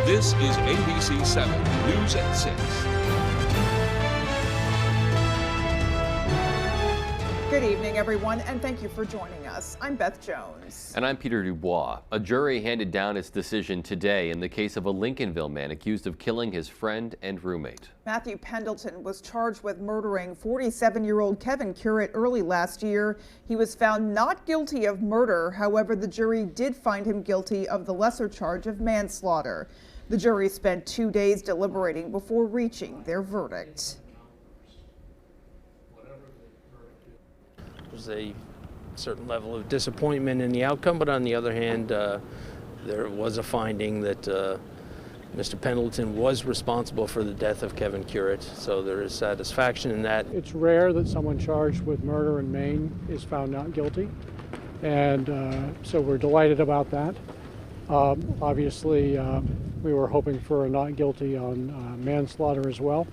This is ABC 7 News at 6. Good evening, everyone, and thank you for joining us. I'm Beth Jones. And I'm Peter Dubois. A jury handed down its decision today in the case of a Lincolnville man accused of killing his friend and roommate. Matthew Pendleton was charged with murdering 47-year-old Kevin Curett early last year. He was found not guilty of murder. However, the jury did find him guilty of the lesser charge of manslaughter. The jury spent 2 days deliberating before reaching their verdict. There's a certain level of disappointment in the outcome, but on the other hand, there was a finding that Mr. Pendleton was responsible for the death of Kevin Curett, so there is satisfaction in that. It's rare that someone charged with murder in Maine is found not guilty, and so we're delighted about that. Obviously, we were hoping for a not guilty on manslaughter as well,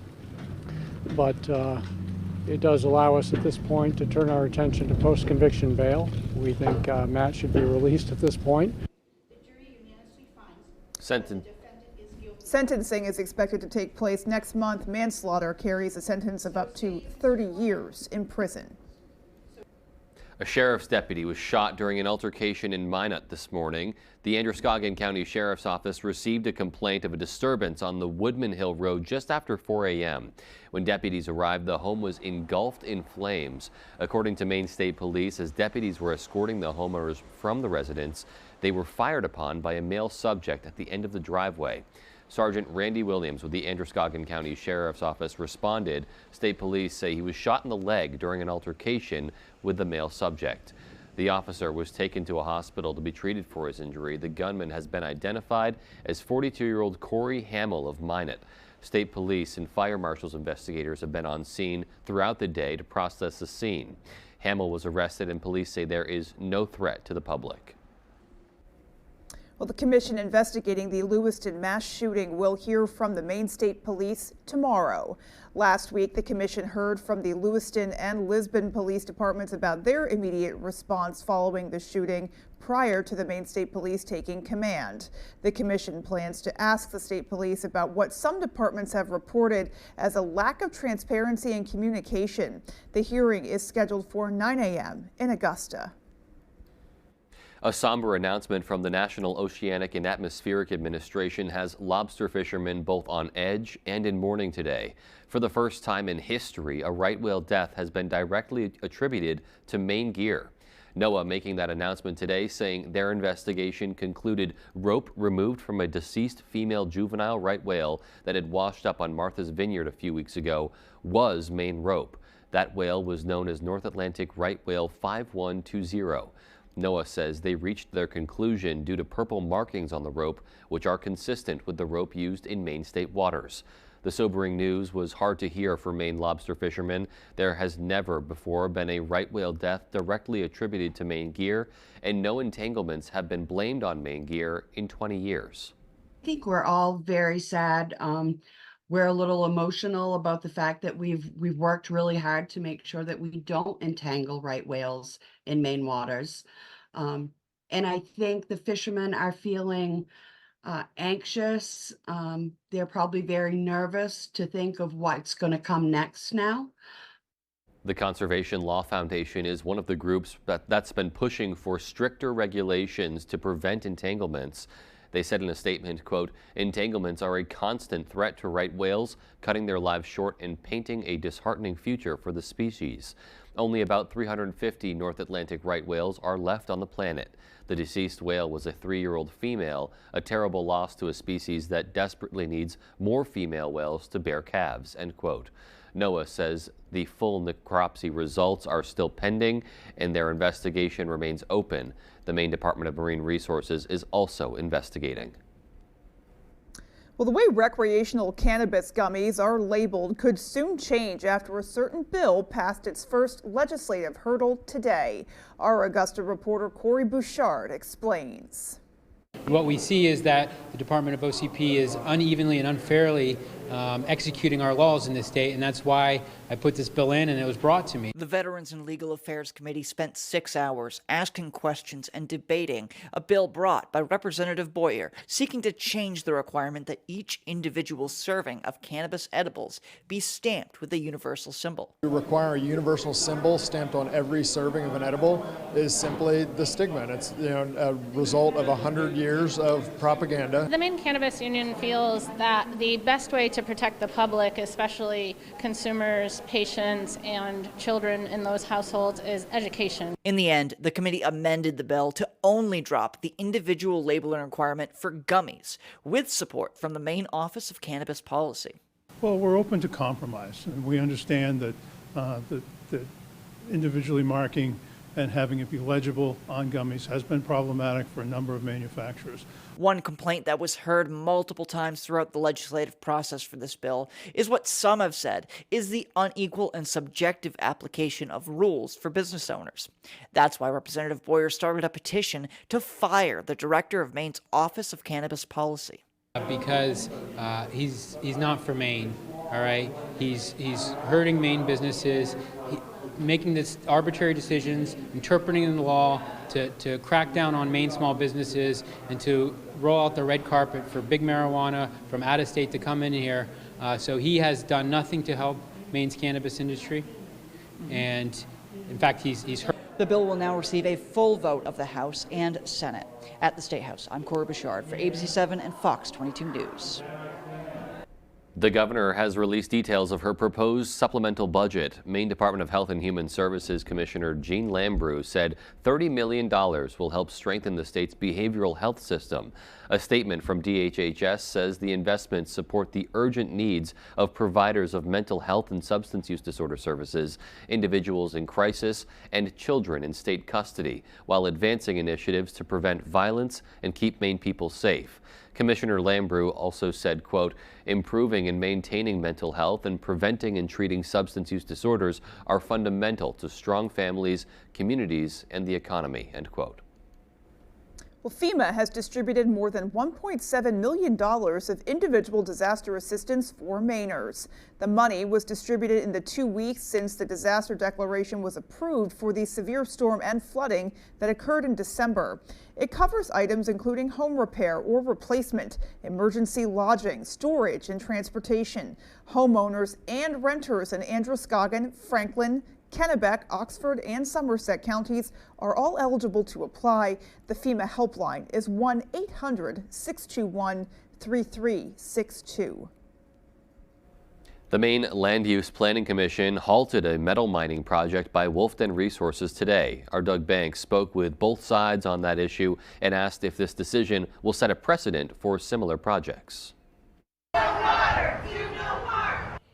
but it does allow us at this point to turn our attention to post-conviction bail. We think Matt should be released at this point. Sentencing is expected to take place next month. Manslaughter carries a sentence of up to 30 years in prison. A sheriff's deputy was shot during an altercation in Minot this morning. The Androscoggin County Sheriff's Office received a complaint of a disturbance on the Woodman Hill Road just after 4 a.m. When deputies arrived, the home was engulfed in flames. According to Maine State Police, as deputies were escorting the homeowners from the residence, they were fired upon by a male subject at the end of the driveway. Sergeant Randy Williams with the Androscoggin County Sheriff's Office responded. State police say he was shot in the leg during an altercation with the male subject. The officer was taken to a hospital to be treated for his injury. The gunman has been identified as 42-year-old Corey Hamill of Minot. State police and fire marshal's investigators have been on scene throughout the day to process the scene. Hamill was arrested and police say there is no threat to the public. Well, the commission investigating the Lewiston mass shooting will hear from the Maine State Police tomorrow. Last week, the commission heard from the Lewiston and Lisbon police departments about their immediate response following the shooting prior to the Maine State Police taking command. The commission plans to ask the state police about what some departments have reported as a lack of transparency and communication. The hearing is scheduled for 9 a.m. in Augusta. A somber announcement from the National Oceanic and Atmospheric Administration has lobster fishermen both on edge and in mourning today. For the first time in history, a right whale death has been directly attributed to Maine gear. NOAA making that announcement today, saying their investigation concluded rope removed from a deceased female juvenile right whale that had washed up on Martha's Vineyard a few weeks ago was Maine rope. That whale was known as North Atlantic right whale 5120. NOAA says they reached their conclusion due to purple markings on the rope, which are consistent with the rope used in Maine state waters. The sobering news was hard to hear for Maine lobster fishermen. There has never before been a right whale death directly attributed to Maine gear, and no entanglements have been blamed on Maine gear in 20 years. I think we're all very sad. We're a little emotional about the fact that we've worked really hard to make sure that we don't entangle right whales in Maine waters. And I think the fishermen are feeling anxious. They're probably very nervous to think of what's going to come next now. The Conservation Law Foundation is one of the groups that's been pushing for stricter regulations to prevent entanglements. They said in a statement, quote, "Entanglements are a constant threat to right whales, cutting their lives short and painting a disheartening future for the species. Only about 350 North Atlantic right whales are left on the planet. The deceased whale was a 3-year-old female, a terrible loss to a species that desperately needs more female whales to bear calves," end quote. NOAA says the full necropsy results are still pending and their investigation remains open. The Maine Department of Marine Resources is also investigating. Well, the way recreational cannabis gummies are labeled could soon change after a certain bill passed its first legislative hurdle today. Our Augusta reporter Corey Bouchard explains. What we see is that the Department of OCP is unevenly and unfairly executing our laws in this state, and that's why I put this bill in and it was brought to me. The Veterans and Legal Affairs Committee spent 6 hours asking questions and debating a bill brought by Representative Boyer seeking to change the requirement that each individual serving of cannabis edibles be stamped with a universal symbol. To require a universal symbol stamped on every serving of an edible is simply the stigma. And it's a result of 100 years of propaganda. The Maine Cannabis Union feels that the best way to protect the public, especially consumers, patients, and children in those households, is education. In the end, the committee amended the bill to only drop the individual labeling requirement for gummies, with support from the Maine Office of Cannabis Policy. Well, we're open to compromise, and we understand that that individually marking and having it be legible on gummies has been problematic for a number of manufacturers. One complaint that was heard multiple times throughout the legislative process for this bill is what some have said is the unequal and subjective application of rules for business owners. That's why Representative Boyer started a petition to fire the director of Maine's Office of Cannabis Policy. Because he's not for Maine, all right? He's hurting Maine businesses, making this arbitrary decisions, interpreting the law to crack down on Maine small businesses and to roll out the red carpet for big marijuana from out of state to come in here. So he has done nothing to help Maine's cannabis industry, and in fact, he's hurt. The bill will now receive a full vote of the House and Senate. At the State House, I'm Corey Bouchard for ABC 7 and Fox 22 News. The governor has released details of her proposed supplemental budget. Maine Department of Health and Human Services Commissioner Jean Lambrou said $30 million will help strengthen the state's behavioral health system. A statement from DHHS says the investments support the urgent needs of providers of mental health and substance use disorder services, individuals in crisis, and children in state custody, while advancing initiatives to prevent violence and keep Maine people safe. Commissioner Lambrou also said, quote, improving and maintaining mental health and preventing and treating substance use disorders are fundamental to strong families, communities, and the economy, end quote. Well, FEMA has distributed more than $1.7 million of individual disaster assistance for Mainers. The money was distributed in the 2 weeks since the disaster declaration was approved for the severe storm and flooding that occurred in December. It covers items including home repair or replacement, emergency lodging, storage, and transportation. Homeowners and renters in Androscoggin, Franklin, Kennebec, Oxford, and Somerset counties are all eligible to apply. The FEMA helpline is 1-800-621-3362. The Maine Land Use Planning Commission halted a metal mining project by Wolfden Resources today. Our Doug Banks spoke with both sides on that issue and asked if this decision will set a precedent for similar projects.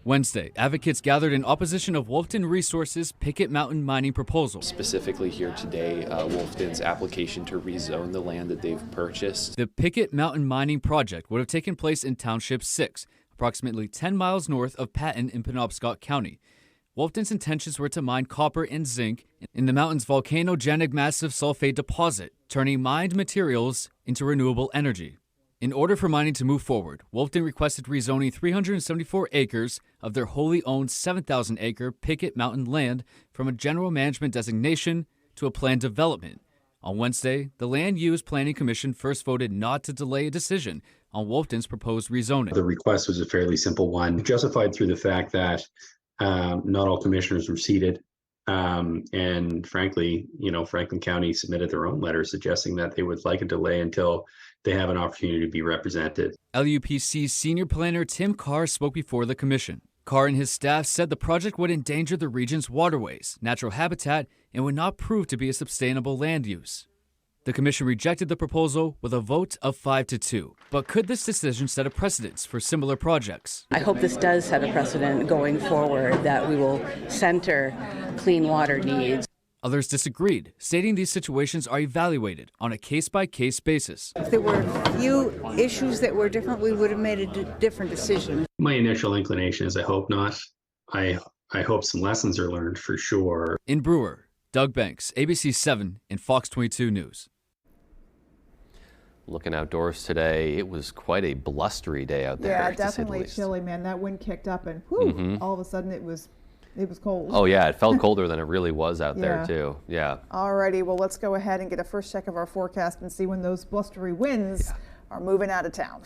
Wednesday, advocates gathered in opposition of Wolfden Resources' Picket Mountain mining proposal. Specifically here today, Wolfden's application to rezone the land that they've purchased. The Picket Mountain mining project would have taken place in Township 6, approximately 10 miles north of Patton in Penobscot County. Wolfden's intentions were to mine copper and zinc in the mountain's volcanogenic massive sulfate deposit, turning mined materials into renewable energy. In order for mining to move forward, Wolfden requested rezoning 374 acres of their wholly owned 7,000-acre Picket Mountain land from a general management designation to a planned development. On Wednesday, the Land Use Planning Commission first voted not to delay a decision on Wolfden's proposed rezoning. The request was a fairly simple one, justified through the fact that not all commissioners were seated. And frankly, Franklin County submitted their own letter suggesting that they would like a delay until they have an opportunity to be represented. LUPC's senior planner Tim Carr spoke before the commission. Carr and his staff said the project would endanger the region's waterways, natural habitat, and would not prove to be a sustainable land use. The commission rejected the proposal with a vote of 5-2. But could this decision set a precedent for similar projects? I hope this does set a precedent going forward that we will center clean water needs. Others disagreed, stating these situations are evaluated on a case-by-case basis. If there were few issues that were different, we would have made a different decision. My initial inclination is I hope not. I hope some lessons are learned for sure. In Brewer, Doug Banks, ABC 7 and Fox 22 News. Looking outdoors today, it was quite a blustery day out there. Yeah, to say the definitely least. chilly, man. That wind kicked up and whew, all of a sudden it was cold. Oh yeah, it felt colder than it really was out there Yeah. too. Yeah. Alrighty, well, let's go ahead and get a first check of our forecast and see when those blustery winds are moving out of town.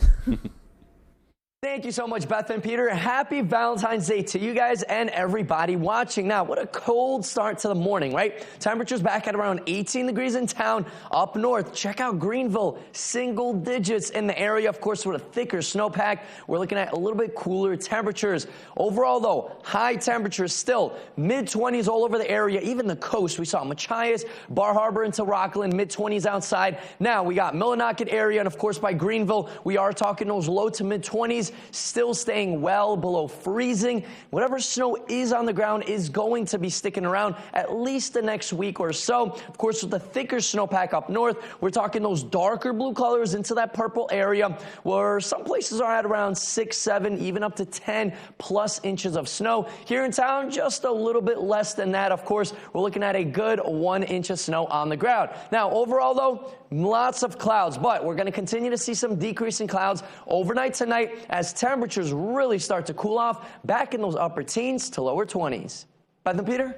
Thank you so much, Beth and Peter. Happy Valentine's Day to you guys and everybody watching. Now, what a cold start to the morning, right? Temperatures back at around 18 degrees in town. Up north, check out Greenville, single digits in the area. Of course, with a thicker snowpack, we're looking at a little bit cooler temperatures. Overall, though, high temperatures still. Mid-20s all over the area, even the coast. We saw Machias, Bar Harbor into Rockland, mid-20s outside. Now, we got Millinocket area, and of course, by Greenville, we are talking those low to mid-20s. Still staying well below freezing. Whatever snow is on the ground is going to be sticking around at least the next week or so. Of course, with the thicker snowpack up north, we're talking those darker blue colors into that purple area where some places are at around 6, 7, even up to 10 plus inches of snow. Here in town, just a little bit less than that. Of course, we're looking at a good 1 inch of snow on the ground. Now, overall, though, lots of clouds, but we're going to continue to see some decrease in clouds overnight tonight as temperatures really start to cool off back in those upper teens to lower 20s. Beth and Peter?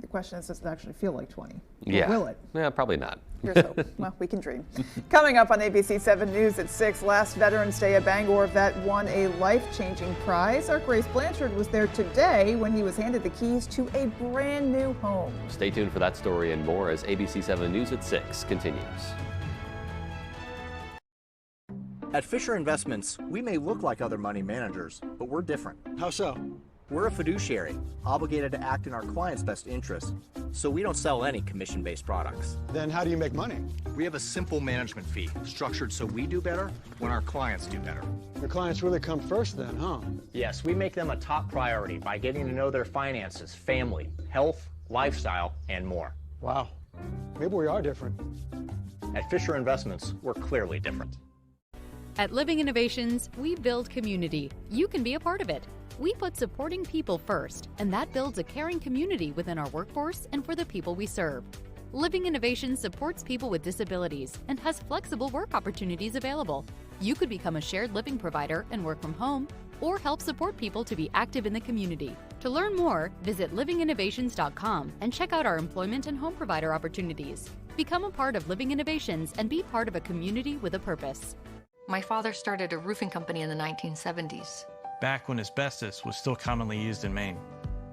The question is, does it actually feel like 20? Yeah. Or will it? Yeah, probably not. Here's hope. Well, we can dream. Coming up on ABC 7 News at 6, last Veterans Day, a Bangor vet won a life-changing prize. Our Grace Blanchard was there today when he was handed the keys to a brand new home. Stay tuned for that story and more as ABC 7 News at 6 continues. At Fisher Investments, we may look like other money managers, but we're different. How so? We're a fiduciary, obligated to act in our clients' best interest, so we don't sell any commission-based products. Then how do you make money? We have a simple management fee, structured so we do better when our clients do better. The clients really come first then, huh? Yes, we make them a top priority by getting to know their finances, family, health, lifestyle, and more. Wow, maybe we are different. At Fisher Investments, we're clearly different. At Living Innovations, we build community. You can be a part of it. We put supporting people first, and that builds a caring community within our workforce and for the people we serve. Living Innovations supports people with disabilities and has flexible work opportunities available. You could become a shared living provider and work from home, or help support people to be active in the community. To learn more, visit livinginnovations.com and check out our employment and home provider opportunities. Become a part of Living Innovations and be part of a community with a purpose. My father started a roofing company in the 1970s. Back when asbestos was still commonly used in Maine.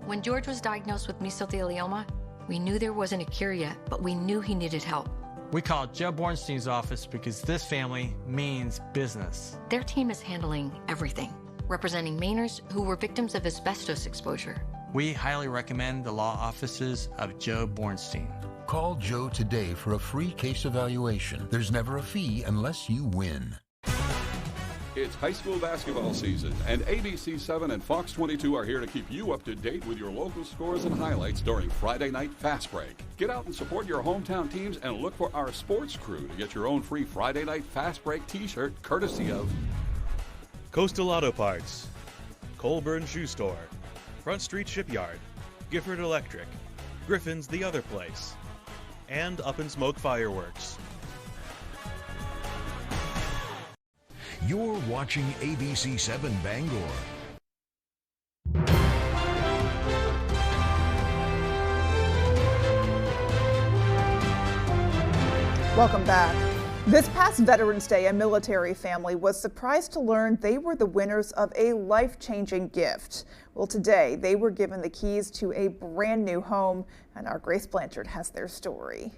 When George was diagnosed with mesothelioma, we knew there wasn't a cure yet, but we knew he needed help. We called Joe Bornstein's office because this family means business. Their team is handling everything, representing Mainers who were victims of asbestos exposure. We highly recommend the law offices of Joe Bornstein. Call Joe today for a free case evaluation. There's never a fee unless you win. It's high school basketball season, and ABC 7 and Fox 22 are here to keep you up to date with your local scores and highlights during Friday Night Fast Break. Get out and support your hometown teams and look for our sports crew to get your own free Friday Night Fast Break t-shirt courtesy of Coastal Auto Parts, Colburn Shoe Store, Front Street Shipyard, Gifford Electric, Griffin's The Other Place, and Up in Smoke Fireworks. You're watching ABC 7 Bangor. Welcome back. This past Veterans Day, a military family was surprised to learn they were the winners of a life-changing gift. Well, today they were given the keys to a brand new home, and our Grace Blanchard has their story.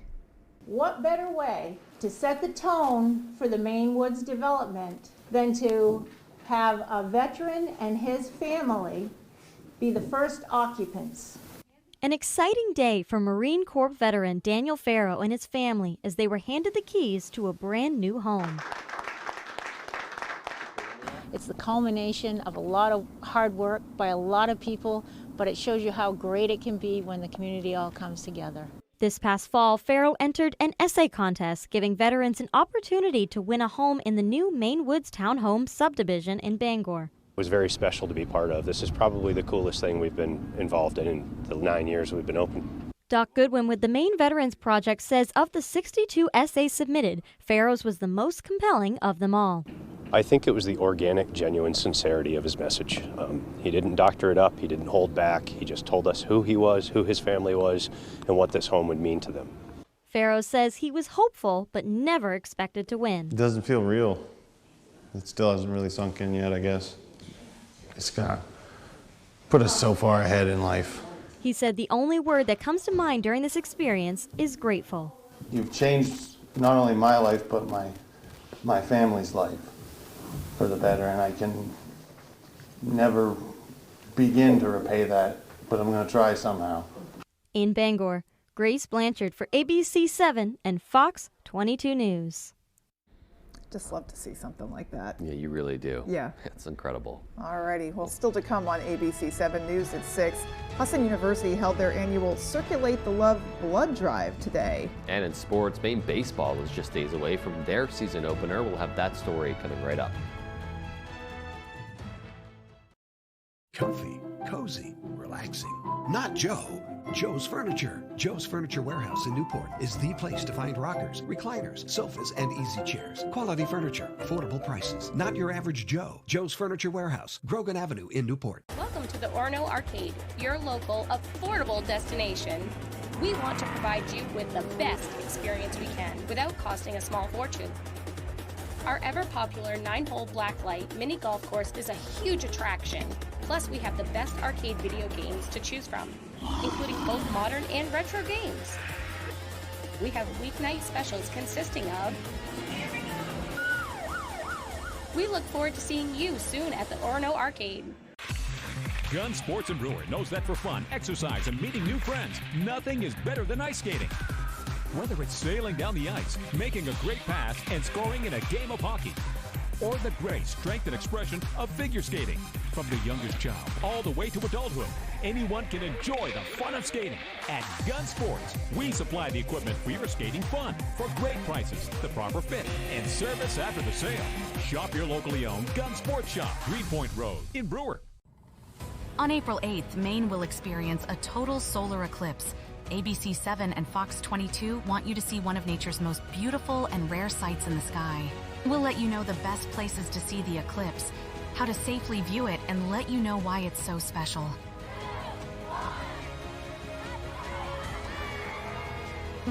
What better way to set the tone for the Maine Woods development than to have a veteran and his family be the first occupants? An exciting day for Marine Corps veteran Daniel Farrow and his family as they were handed the keys to a brand new home. It's the culmination of a lot of hard work by a lot of people, but it shows you how great it can be when the community all comes together. This past fall, Farrow entered an essay contest, giving veterans an opportunity to win a home in the new Maine Woods Townhome subdivision in Bangor. It was very special to be part of. This is probably the coolest thing we've been involved in the 9 years we've been open. Doc Goodwin with the Maine Veterans Project says of the 62 essays submitted, Farrow's was the most compelling of them all. I think it was the organic, genuine sincerity of his message. He didn't doctor it up, he didn't hold back, he just told us who he was, who his family was, and what this home would mean to them. Farrow says he was hopeful but never expected to win. It doesn't feel real. It still hasn't really sunk in yet, I guess. It's gonna put us so far ahead in life. He said the only word that comes to mind during this experience is grateful. You've changed not only my life, but my family's life for the better, and I can never begin to repay that, but I'm going to try somehow. In Bangor, Grace Blanchard for ABC 7 and Fox 22 News. Just love to see something like that. Yeah, you really do. Yeah. It's incredible. Alrighty, well, still to come on ABC 7 News at 6. Husson University held their annual Circulate the Love blood drive today. And in sports, Maine baseball is just days away from their season opener. We'll have that story coming right up. Comfy, cozy, relaxing. Not Joe. Joe's Furniture. Joe's Furniture Warehouse in Newport is the place to find rockers, recliners, sofas, and easy chairs. Quality furniture, affordable prices. Not your average Joe. Joe's Furniture Warehouse, Grogan Avenue in Newport. Welcome to the Orono Arcade, your local affordable destination. We want to provide you with the best experience we can without costing a small fortune. Our ever-popular 9-hole blacklight mini golf course is a huge attraction. Plus, we have the best arcade video games to choose from, including both modern and retro games. We have weeknight specials consisting of... We look forward to seeing you soon at the Orono Arcade. Gun Sports and Brewer knows that for fun, exercise, and meeting new friends, nothing is better than ice skating. Whether it's sailing down the ice, making a great pass, and scoring in a game of hockey, or the grace, strength, and expression of figure skating. From the youngest child all the way to adulthood, anyone can enjoy the fun of skating. At Gun Sports, we supply the equipment for your skating fun for great prices, the proper fit, and service after the sale. Shop your locally owned Gun Sports Shop, Greenpoint Road in Brewer. On April 8th, Maine will experience a total solar eclipse. ABC 7 and Fox 22 want you to see one of nature's most beautiful and rare sights in the sky. We'll let you know the best places to see the eclipse, how to safely view it, and let you know why it's so special.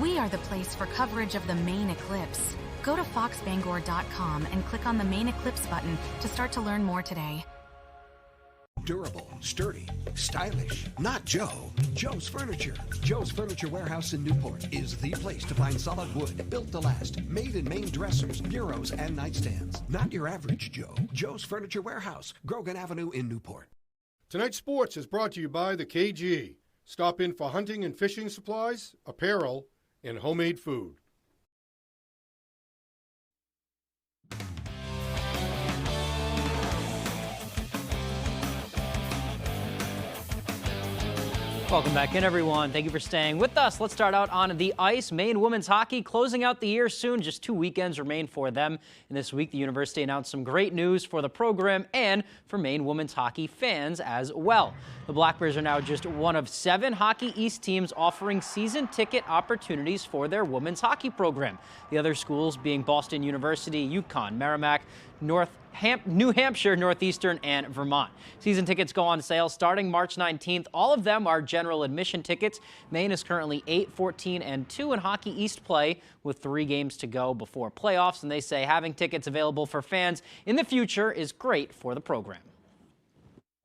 We are the place for coverage of the Maine eclipse. Go to foxbangor.com and click on the Maine eclipse button to start to learn more today. Durable, sturdy, stylish. Not Joe. Joe's Furniture. Joe's Furniture Warehouse in Newport is the place to find solid wood, built to last, made in Maine dressers, bureaus, and nightstands. Not your average Joe. Joe's Furniture Warehouse, Grogan Avenue in Newport. Tonight's sports is brought to you by the KG. Stop in for hunting and fishing supplies, apparel, and homemade food. Welcome back in, everyone. Thank you for staying with us. Let's start out on the ice. Maine women's hockey closing out the year soon. Just 2 weekends remain for them. And this week, the university announced some great news for the program and for Maine women's hockey fans as well. The Black Bears are now just one of 7 Hockey East teams offering season ticket opportunities for their women's hockey program. The other schools being Boston University, UConn, Merrimack, New Hampshire, Northeastern, and Vermont. Season tickets go on sale starting March 19th. All of them are general admission tickets. Maine is currently 8, 14, and 2 in Hockey East play with 3 games to go before playoffs. And they say having tickets available for fans in the future is great for the program.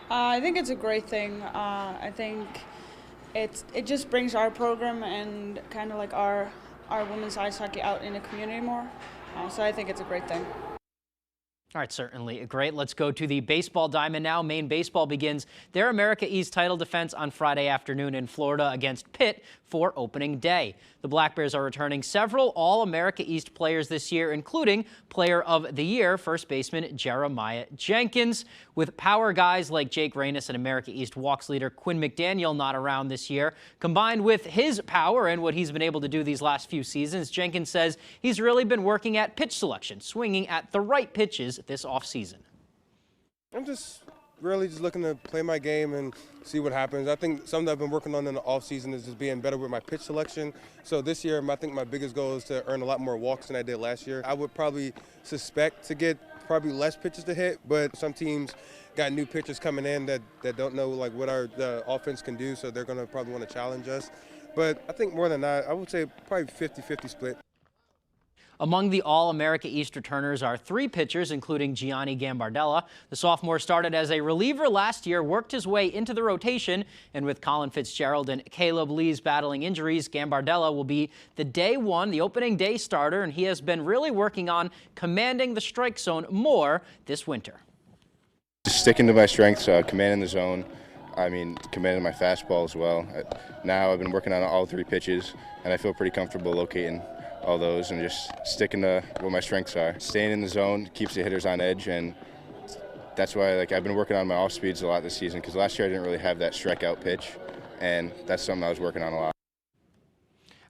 I think it's a great thing. I think it just brings our program and kind of like our women's ice hockey out in the community more. So I think it's a great thing. All right, certainly great. Let's go to the baseball diamond now. Maine baseball begins their America East title defense on Friday afternoon in Florida against Pitt for opening day. The Black Bears are returning several All-America East players this year, including Player of the Year, first baseman Jeremiah Jenkins. With power guys like Jake Reynes and America East walks leader Quinn McDaniel not around this year, combined with his power and what he's been able to do these last few seasons, Jenkins says he's really been working at pitch selection, swinging at the right pitches this offseason. I'm just Really just looking to play my game and see what happens. I think something I've been working on in the offseason is just being better with my pitch selection. So this year, I think my biggest goal is to earn a lot more walks than I did last year. I would probably suspect to get probably less pitches to hit, but some teams got new pitchers coming in that don't know like what the offense can do, so they're going to probably want to challenge us. But I think more than that, I would say probably 50-50 split. Among the All-America East returners are 3 pitchers, including Gianni Gambardella. The sophomore started as a reliever last year, worked his way into the rotation, and with Colin Fitzgerald and Caleb Lees battling injuries, Gambardella will be the opening day starter, and he has been really working on commanding the strike zone more this winter. Just sticking to my strengths, commanding the zone. Commanding my fastball as well. Now I've been working on all 3 pitches, and I feel pretty comfortable locating all those and just sticking to what my strengths are. Staying in the zone keeps the hitters on edge, and that's why I've been working on my off speeds a lot this season, because last year I didn't really have that strikeout pitch, and that's something I was working on a lot.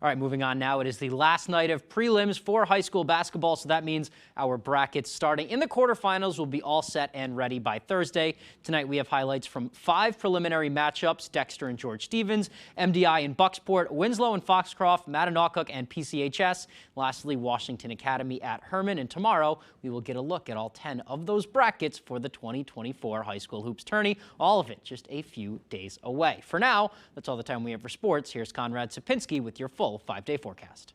All right, moving on now. It is the last night of prelims for high school basketball, so that means our brackets starting in the quarterfinals will be all set and ready by Thursday. Tonight we have highlights from 5 preliminary matchups: Dexter and George Stevens, MDI and Bucksport, Winslow and Foxcroft, Mattanock and PCHS, lastly Washington Academy at Herman. And tomorrow we will get a look at all 10 of those brackets for the 2024 High School Hoops Tourney, all of it just a few days away. For now, that's all the time we have for sports. Here's Conrad Sapinski with your full 5-day forecast.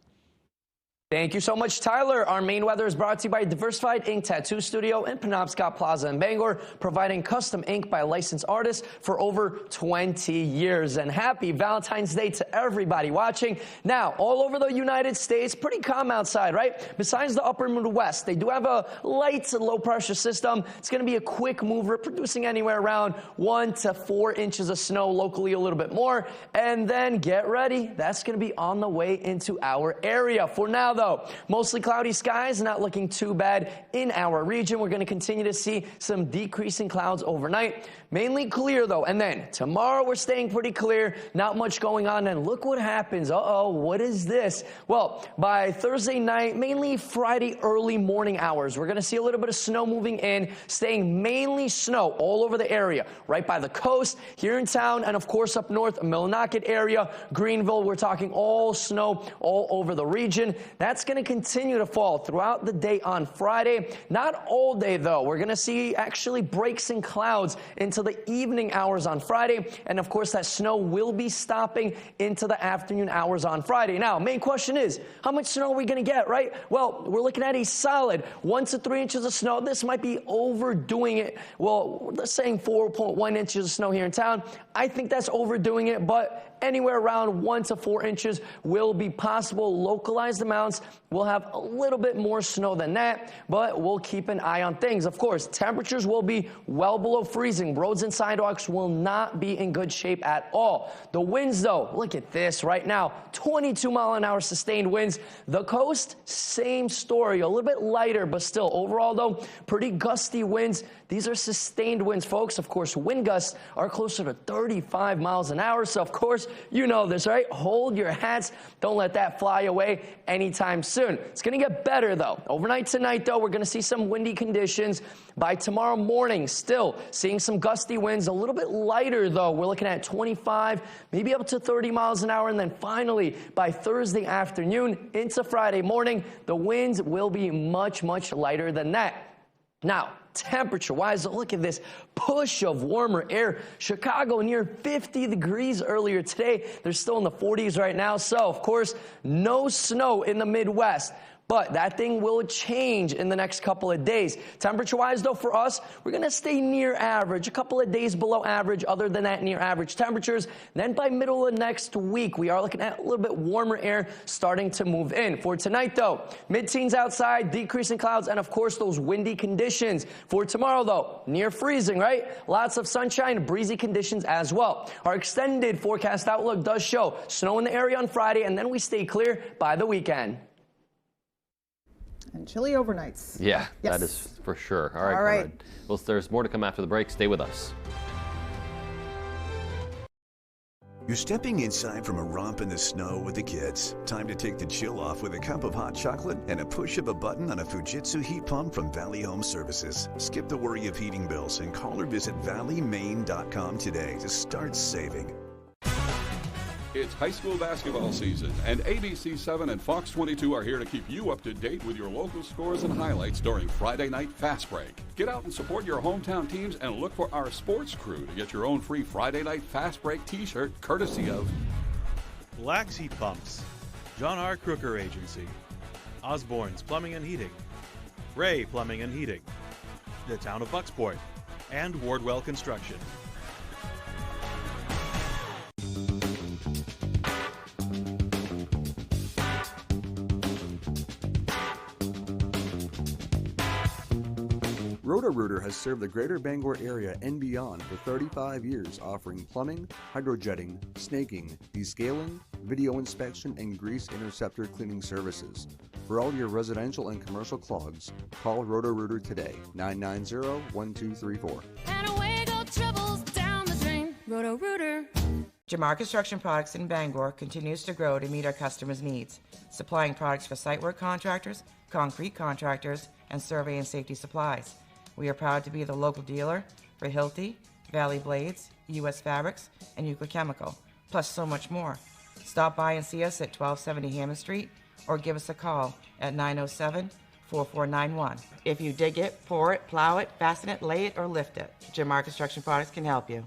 Thank you so much, Tyler. Our main weather is brought to you by Diversified Ink Tattoo Studio in Penobscot Plaza in Bangor, providing custom ink by licensed artists for over 20 years. And happy Valentine's Day to everybody watching. Now, all over the United States, pretty calm outside, right? Besides the upper Midwest, they do have a light low pressure system. It's going to be a quick mover, producing anywhere around 1 to 4 inches of snow, locally a little bit more. And then get ready. That's going to be on the way into our area. For now, though, mostly cloudy skies, not looking too bad in our region. We're going to continue to see some decreasing clouds overnight. Mainly clear, though. And then tomorrow we're staying pretty clear. Not much going on. And look what happens. Uh-oh, what is this? Well, by Thursday night, mainly Friday early morning hours, we're going to see a little bit of snow moving in, staying mainly snow all over the area, right by the coast, here in town, and of course up north, Millinocket area, Greenville. We're talking all snow all over the region. That's going to continue to fall throughout the day on Friday. Not all day, though. We're going to see actually breaks in clouds into the evening hours on Friday. And of course, that snow will be stopping into the afternoon hours on Friday. Now, main question is, how much snow are we going to get, right? Well, we're looking at a solid 1 to 3 inches of snow. This might be overdoing it. Well, they're saying 4.1 inches of snow here in town. I think that's overdoing it, but anywhere around 1 to 4 inches will be possible. Localized amounts will have a little bit more snow than that, but we'll keep an eye on things. Of course, temperatures will be well below freezing. Roads and sidewalks will not be in good shape at all. The winds, though, look at this right now, 22-mile-an-hour sustained winds. The coast, same story, a little bit lighter, but still overall, though, pretty gusty winds. These are sustained winds, folks. Of course, wind gusts are closer to 35 miles an hour. So, of course, you know this, right? Hold your hats. Don't let that fly away anytime soon. It's going to get better, though. Overnight tonight, though, we're going to see some windy conditions. By tomorrow morning, still seeing some gusty winds. A little bit lighter, though. We're looking at 25, maybe up to 30 miles an hour. And then finally, by Thursday afternoon into Friday morning, the winds will be much, much lighter than that. Now, temperature-wise, look at this push of warmer air. Chicago near 50 degrees earlier today. They're still in the 40s right now. So, of course, no snow in the Midwest. But that thing will change in the next couple of days. Temperature-wise, though, for us, we're going to stay near average, a couple of days below average. Other than that, near average temperatures. Then by middle of next week, we are looking at a little bit warmer air starting to move in. For tonight, though, mid-teens outside, decreasing clouds, and, of course, those windy conditions. For tomorrow, though, near freezing, right? Lots of sunshine, breezy conditions as well. Our extended forecast outlook does show snow in the area on Friday, and then we stay clear by the weekend. And chilly overnights. Yeah, yes. That is for sure. All right, All right. Conrad. Well, there's more to come after the break. Stay with us. You're stepping inside from a romp in the snow with the kids. Time to take the chill off with a cup of hot chocolate and a push of a button on a Fujitsu heat pump from Valley Home Services. Skip the worry of heating bills and call or visit valleymaine.com today to start saving. It's high school basketball season, and ABC7 and Fox 22 are here to keep you up to date with your local scores and highlights during Friday Night Fast Break. Get out and support your hometown teams and look for our sports crew to get your own free Friday Night Fast Break t-shirt courtesy of Black's Heat Pumps, John R. Crooker Agency, Osborne's Plumbing and Heating, Ray Plumbing and Heating, the Town of Bucksport, and Wardwell Construction. Roto-Rooter has served the greater Bangor area and beyond for 35 years, offering plumbing, hydrojetting, snaking, descaling, video inspection, and grease interceptor cleaning services. For all your residential and commercial clogs, call Roto-Rooter today, 990-1234. And away go troubles down the drain. Roto-Rooter. Jamar Construction Products in Bangor continues to grow to meet our customers' needs, supplying products for site work contractors, concrete contractors, and survey and safety supplies. We are proud to be the local dealer for Hilti, Valley Blades, U.S. Fabrics, and Euclid Chemical, plus so much more. Stop by and see us at 1270 Hammond Street or give us a call at 907-4491. If you dig it, pour it, plow it, fasten it, lay it, or lift it, Jamar Construction Products can help you.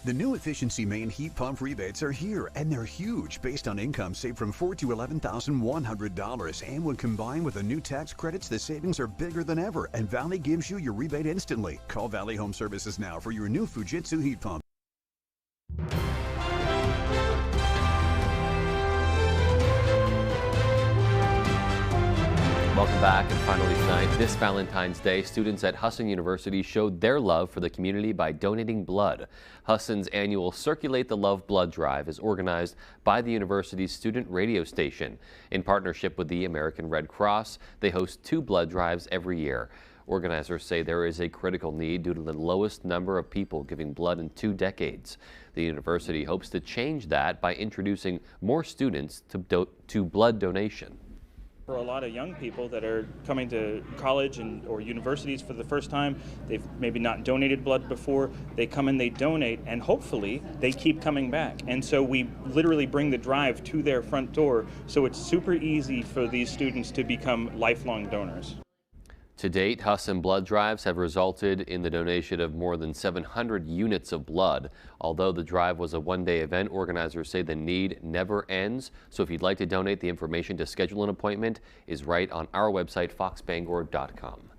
The new Efficiency Maine heat pump rebates are here, and they're huge, based on income saved from $4,000 to $11,100. And when combined with the new tax credits, the savings are bigger than ever, and Valley gives you your rebate instantly. Call Valley Home Services now for your new Fujitsu heat pump. Welcome back, and finally tonight, this Valentine's Day, students at Husson University showed their love for the community by donating blood. Husson's annual Circulate the Love blood drive is organized by the university's student radio station. In partnership with the American Red Cross, they host 2 blood drives every year. Organizers say there is a critical need due to the lowest number of people giving blood in 2 decades. The university hopes to change that by introducing more students to blood donation. For a lot of young people that are coming to college or universities for the first time, they've maybe not donated blood before, they come and they donate, and hopefully they keep coming back. And so we literally bring the drive to their front door, so it's super easy for these students to become lifelong donors. To date, Husson blood drives have resulted in the donation of more than 700 units of blood. Although the drive was a one-day event, organizers say the need never ends. So if you'd like to donate, the information to schedule an appointment is right on our website, foxbangor.com.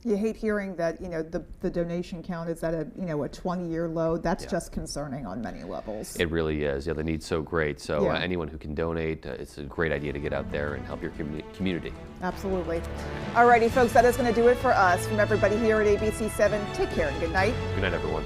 You hate hearing that, the donation count is at a 20-year low. That's just concerning on many levels. It really is. Yeah, the need's so great. So anyone who can donate, it's a great idea to get out there and help your community. Absolutely. All righty, folks, that is going to do it for us. From everybody here at ABC7, take care and good night. Good night, everyone.